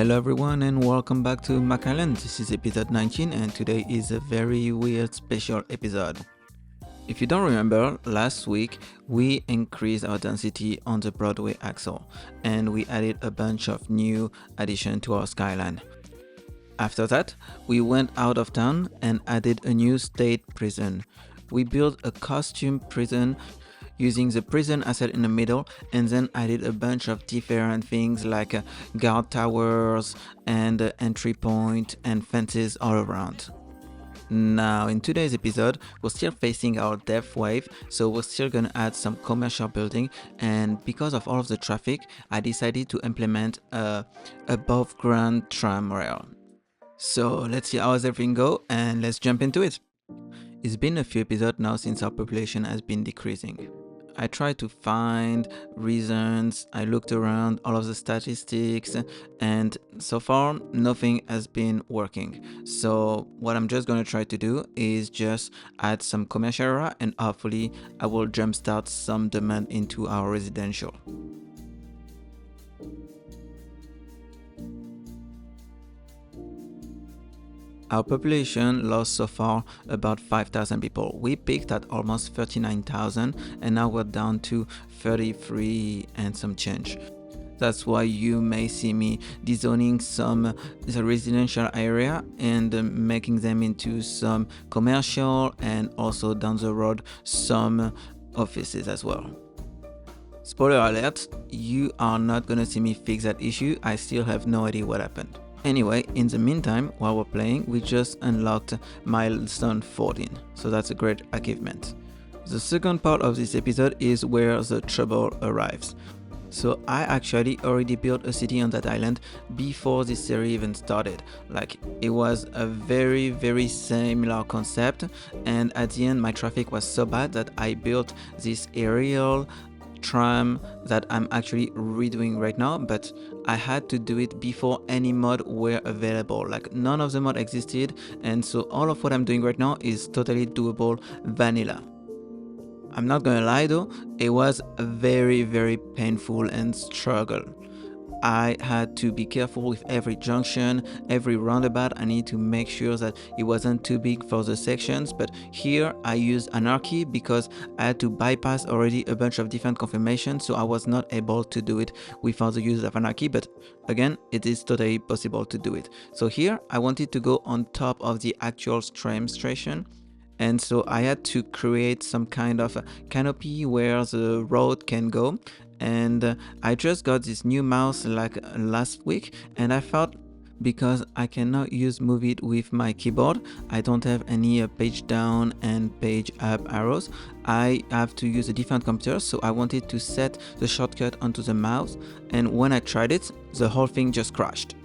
Hello everyone and welcome back to Macallan. This is episode 19 and today is a very weird special episode. If you don't remember, last week we increased our density on the Broadway axle and we added a bunch of new additions to our Skyline. After that, we went out of town and added a new state prison. We built a costume prison using the prison asset in the middle and then added a bunch of different things like guard towers and entry point and fences all around. Now in today's episode we're still facing our death wave, so we're still gonna add some commercial building, and because of all of the traffic I decided to implement a above ground tram rail. So let's see how everything go and let's jump into it. It's been a few episodes now since our population has been decreasing. I tried to find reasons, I looked around all of the statistics, and so far nothing has been working. So what I'm just going to try to do is just add some commercial area and hopefully I will jumpstart some demand into our residential. Our population lost so far about 5,000 people. We peaked at almost 39,000 and now we're down to 33 and some change. That's why you may see me dezoning some the residential area and making them into some commercial and also down the road some offices as well. Spoiler alert, you are not gonna see me fix that issue. I still have no idea what happened. Anyway, in the meantime, while we're playing, we just unlocked milestone 14, so that's a great achievement. The second part of this episode is where the trouble arrives. So I actually already built a city on that island before this series even started. Like, it was a very similar concept, and at the end my traffic was so bad that I built this aerial tram that I'm actually redoing right now, but I had to do it before any mod were available. Like, none of the mod existed, and so all of what I'm doing right now is totally doable vanilla. I'm not gonna lie though, it was very painful and struggle. I had to be careful with every junction, every roundabout. I need to make sure that it wasn't too big for the sections, but here I used anarchy because I had to bypass already a bunch of different confirmations, so I was not able to do it without the use of anarchy, but again, it is totally possible to do it. So here I wanted to go on top of the actual tram station, and so I had to create some kind of a canopy where the road can go. And I just got this new mouse like last week, and I thought, because I cannot use move it with my keyboard, I don't have any page down and page up arrows, I have to use a different computer, so I wanted to set the shortcut onto the mouse, and when I tried it, the whole thing just crashed.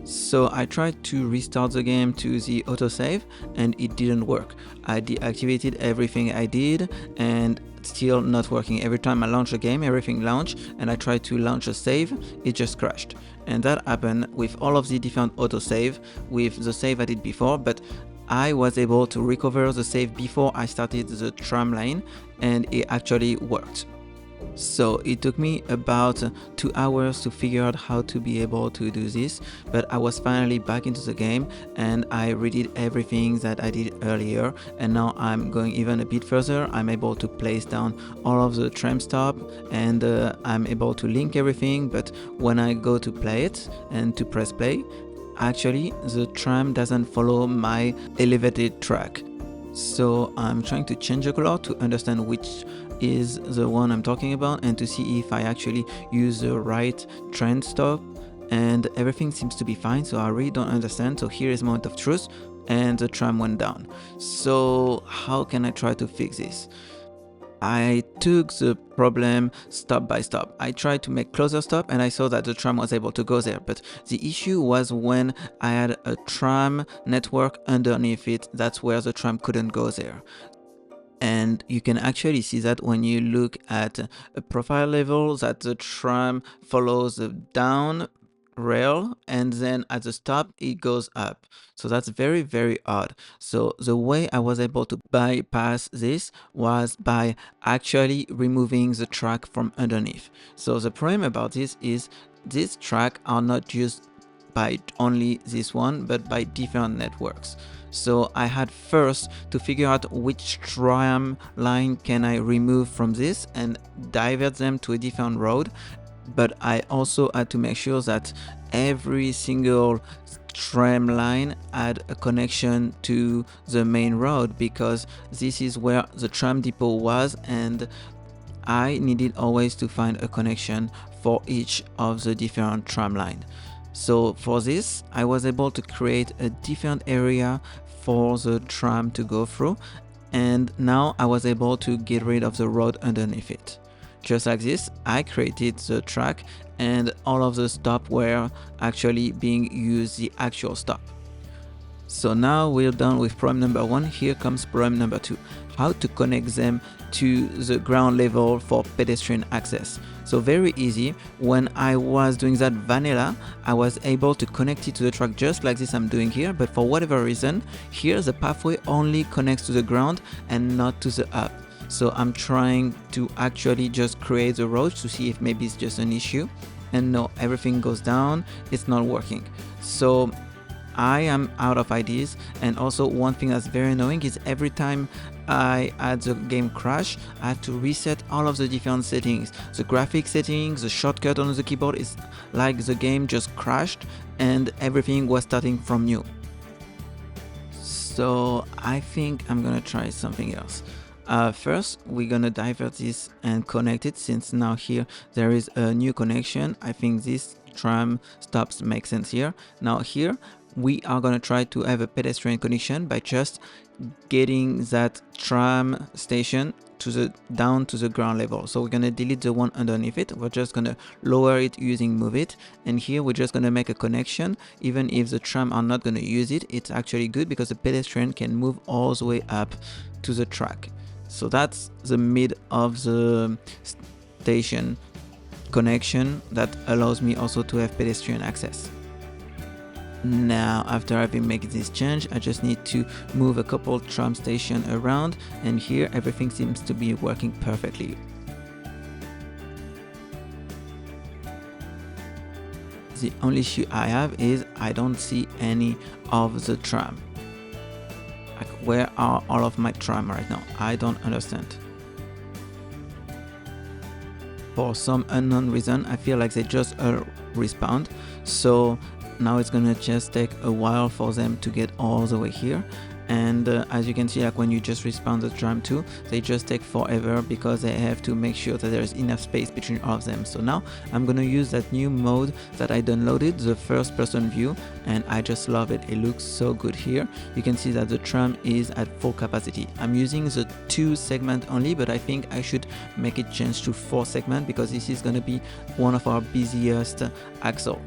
So I tried to restart the game to the autosave and it didn't work. I deactivated everything I did and still not working. Every time I launch a game, everything launched, and I tried to launch a save, it just crashed. And that happened with all of the different autosave, with the save I did before, but I was able to recover the save before I started the tram line and it actually worked. So it took me about 2 hours to figure out how to be able to do this, but I was finally back into the game and I redid everything that I did earlier, and now I'm going even a bit further. I'm able to place down all of the tram stop and I'm able to link everything, but when I go to play it and to press play, actually the tram doesn't follow my elevated track. So I'm trying to change the color to understand which is the one I'm talking about and to see if I actually use the right train stop, and everything seems to be fine, so I really don't understand. So here is moment of truth and the tram went down. So how can I try to fix this? I took the problem stop by stop. I tried to make closer stop and I saw that the tram was able to go there, but the issue was when I had a tram network underneath it, that's where the tram couldn't go there. And you can actually see that when you look at a profile level, that the tram follows the down rail and then at the stop it goes up. So that's very odd. So the way I was able to bypass this was by actually removing the track from underneath. So the problem about this is these tracks are not just by only this one, but by different networks. So I had first to figure out which tram line can I remove from this and divert them to a different road. But I also had to make sure that every single tram line had a connection to the main road, because this is where the tram depot was, and I needed always to find a connection for each of the different tram lines. So for this, I was able to create a different area for the tram to go through, and now I was able to get rid of the road underneath it. Just like this, I created the track and all of the stops were actually being used, the actual stop. So now we're done with problem number 1. Here comes problem number 2. How to connect them to the ground level for pedestrian access. So very easy. When I was doing that vanilla, I was able to connect it to the track just like this I'm doing here, but for whatever reason, here the pathway only connects to the ground and not to the up. So I'm trying to actually just create the road to see if maybe it's just an issue. And no, everything goes down, it's not working. So I am out of ideas. And also one thing that's very annoying is every time I had the game crash, I had to reset all of the different settings. The graphic settings, the shortcut on the keyboard, is like the game just crashed and everything was starting from new. So I think I'm gonna try something else. First, we're gonna divert this and connect it, since now here there is a new connection. I think this tram stops make sense here. Now here we are gonna try to have a pedestrian connection by just getting that tram station to the down to the ground level. So we're gonna delete the one underneath it. We're just gonna lower it using move it, and here we're just gonna make a connection. Even if the tram are not gonna use it, it's actually good because the pedestrian can move all the way up to the track. So that's the mid of the station connection that allows me also to have pedestrian access. Now, after having made this change, I just need to move a couple tram stations around, and here everything seems to be working perfectly. The only issue I have is I don't see any of the tram. Like, where are all of my tram right now? I don't understand. For some unknown reason, I feel like they just respawned. So now it's gonna just take a while for them to get all the way here. And as you can see, like when you just respawn the tram too, they just take forever because they have to make sure that there's enough space between all of them. So now I'm gonna use that new mode that I downloaded, the first person view, and I just love it. It looks so good here. You can see that the tram is at full capacity. I'm using the 2 segment only, but I think I should make it change to 4 segment because this is gonna be one of our busiest axle.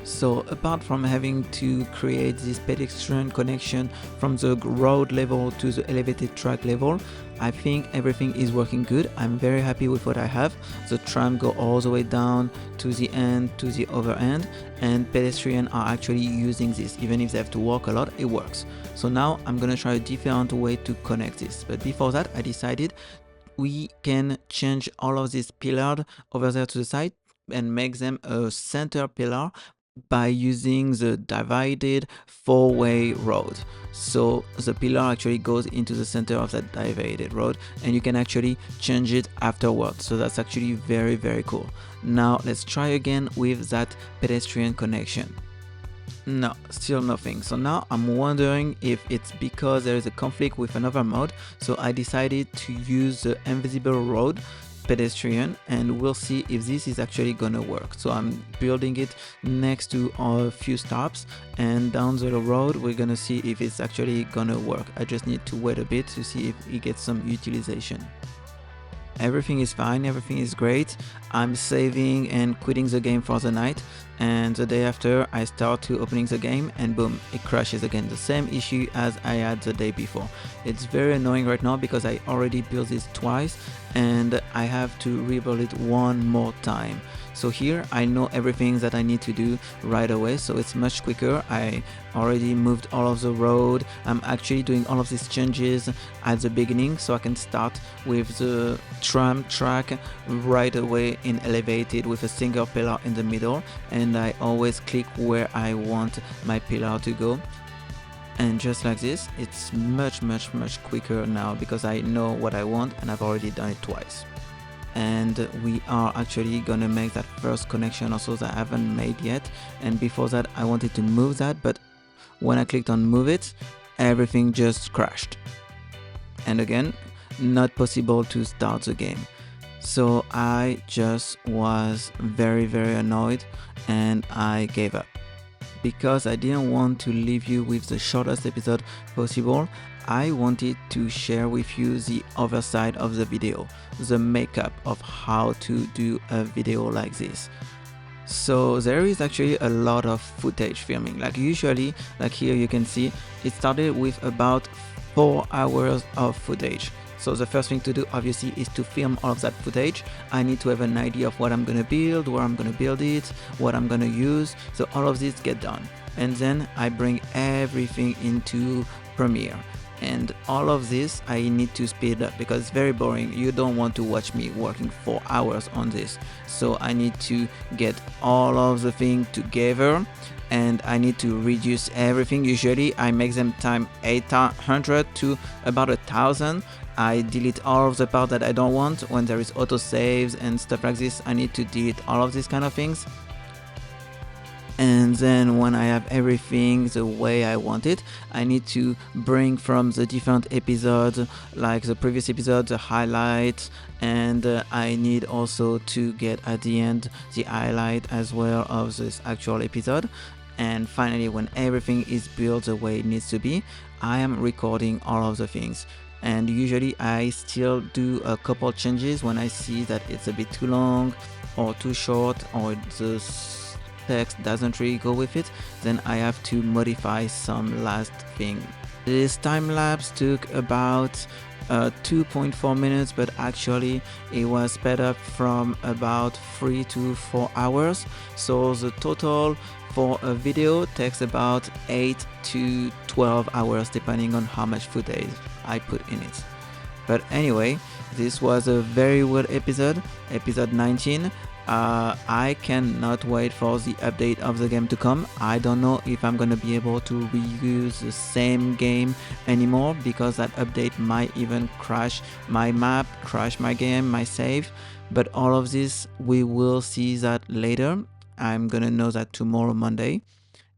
So apart from having to create this pedestrian connection from the road level to the elevated track level, I think everything is working good. I'm very happy with what I have. The tram go all the way down to the end, to the other end, and pedestrians are actually using this. Even if they have to walk a lot, it works. So now I'm gonna try a different way to connect this. But before that, I decided we can change all of these pillars over there to the side and make them a center pillar by using the divided 4-way road. So the pillar actually goes into the center of that divided road, and you can actually change it afterwards. So that's actually very, very cool. Now let's try again with that pedestrian connection. No, still nothing. So now I'm wondering if it's because there is a conflict with another mode. So I decided to use the invisible road pedestrian, and we'll see if this is actually gonna work. So I'm building it next to a few stops, and down the road we're gonna see if it's actually gonna work. I just need to wait a bit to see if it gets some utilization. Everything is fine, everything is great. I'm saving and quitting the game for the night, and the day after I start to opening the game and boom, it crashes again. The same issue as I had the day before. It's very annoying right now because I already built this twice and I have to rebuild it one more time. So here I know everything that I need to do right away, so it's much quicker. I already moved all of the road. I'm actually doing all of these changes at the beginning, so I can start with the tram track right away in elevated with a single pillar in the middle, and I always click where I want my pillar to go. And just like this, it's much quicker now because I know what I want and I've already done it twice. And we are actually gonna make that first connection also that I haven't made yet. And before that I wanted to move that, but when I clicked on move it, everything just crashed. And again, not possible to start the game. So I just was very annoyed and I gave up. Because I didn't want to leave you with the shortest episode possible, I wanted to share with you the other side of the video, the makeup of how to do a video like this. So there is actually a lot of footage filming. Like usually, like here you can see, it started with about 4 hours of footage. So the first thing to do obviously is to film all of that footage. I need to have an idea of what I'm gonna build, where I'm gonna build it, what I'm gonna use. So all of this get done. And then I bring everything into Premiere. And all of this I need to speed up because it's very boring. You don't want to watch me working 4 hours on this. So I need to get all of the things together and I need to reduce everything. Usually I make them time 800 to about 1000. I delete all of the part that I don't want. When there is autosaves and stuff like this, I need to delete all of these kind of things. And then when I have everything the way I want it, I need to bring from the different episodes, like the previous episode, the highlights, and I need also to get at the end the highlight as well of this actual episode. And finally, when everything is built the way it needs to be, I am recording all of the things. And usually I still do a couple changes when I see that it's a bit too long or too short or the text doesn't really go with it, then I have to modify some last thing. This time lapse took about 2.4 minutes, but actually it was sped up from about 3 to 4 hours. So the total for a video takes about 8 to 12 hours depending on how much footage I put in it. But anyway, this was a very weird episode 19. I cannot wait for the update of the game to come. I don't know if I'm gonna be able to reuse the same game anymore because that update might even crash my map, crash my game, my save. But all of this, we will see that later. I'm gonna know that tomorrow, Monday.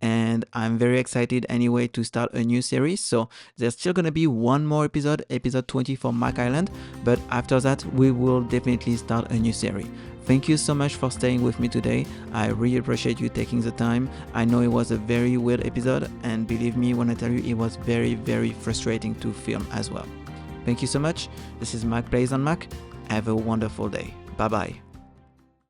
And I'm very excited anyway to start a new series. So there's still gonna be one more episode 20 for Mac Island, but after that we will definitely start a new series. Thank you so much for staying with me today. I really appreciate you taking the time. I know it was a very weird episode, and believe me when I tell you it was very frustrating to film as well. Thank you so much. This is Mac Plays on Mac. Have a wonderful day. Bye bye.